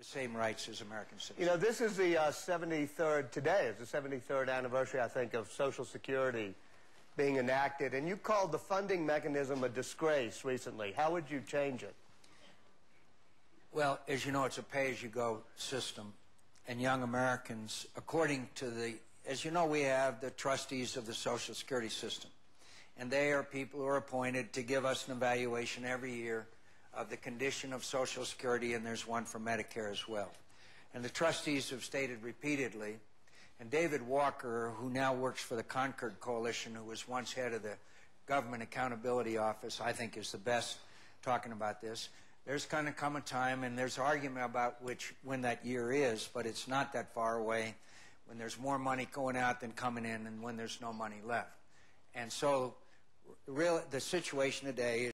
the same rights as American citizens. You know, this is the 73rd, today is the 73rd anniversary, I think, of Social Security being enacted, and you called the funding mechanism a disgrace recently. How would you change it? Well, as you know, it's a pay-as-you-go system, and young Americans, according to the, as you know, we have the trustees of the Social Security system, and they are people who are appointed to give us an evaluation every year of the condition of Social Security, and there's one for Medicare as well. And the trustees have stated repeatedly, and David Walker, who now works for the Concord Coalition, who was once head of the Government Accountability Office, I think is the best talking about this. There's going to come a time, and there's argument about when that year is, but it's not that far away, when there's more money going out than coming in and when there's no money left. And so the situation today is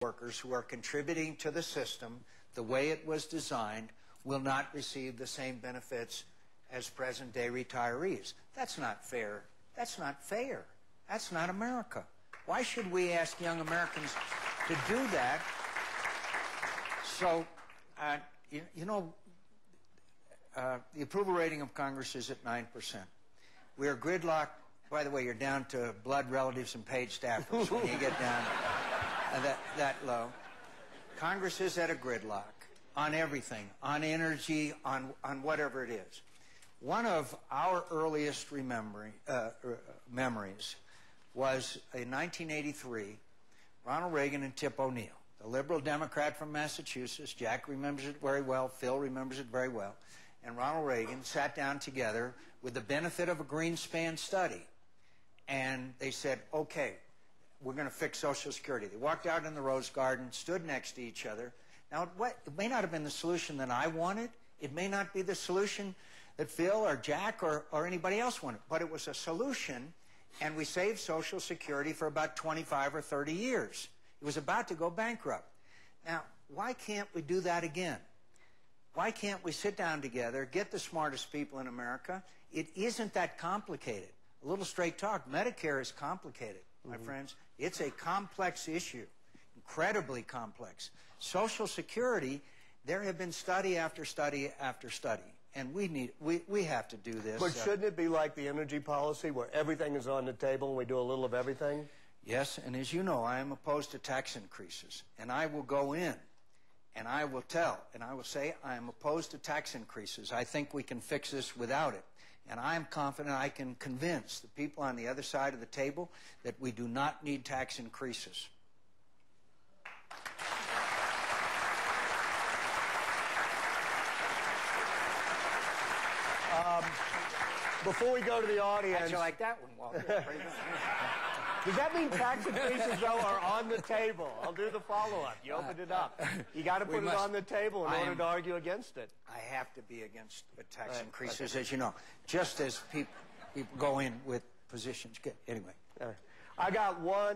workers who are contributing to the system the way it was designed will not receive the same benefits as present-day retirees. That's not fair. That's not fair. That's not America. Why should we ask young Americans to do that? So, the approval rating of Congress is at 9%. We are gridlocked. By the way, you're down to blood relatives and paid staffers when you get down that low. Congress is at a gridlock on everything, on energy, on whatever it is. One of our earliest memories was in 1983, Ronald Reagan and Tip O'Neill, the liberal Democrat from Massachusetts. Jack remembers it very well. Phil remembers it very well. And Ronald Reagan sat down together with the benefit of a Greenspan study. And they said, okay, we're going to fix Social Security. They walked out in the Rose Garden, stood next to each other. Now, it may not have been the solution that I wanted. It may not be the solution that Phil or Jack or anybody else wanted. But it was a solution, and we saved Social Security for about 25 or 30 years. It was about to go bankrupt. Now, why can't we do that again? Why can't we sit down together, get the smartest people in America? It isn't that complicated. A little straight talk. Medicare is complicated, my friends. It's a complex issue, incredibly complex. Social Security, there have been study after study after study, and we have to do this. But shouldn't it be like the energy policy where everything is on the table and we do a little of everything? Yes, and as you know, I am opposed to tax increases, and I will go in and I will tell, and I will say I am opposed to tax increases. I think we can fix this without it. And I am confident I can convince the people on the other side of the table that we do not need tax increases. Before we go to the audience... How'd you like that one, Walter? Does that mean tax increases, though, are on the table? I'll do the follow-up. You opened it up. You got to put it on the table in order to argue against it. I have to be against tax increases, as you know, just as people go in with positions. Anyway. I got one.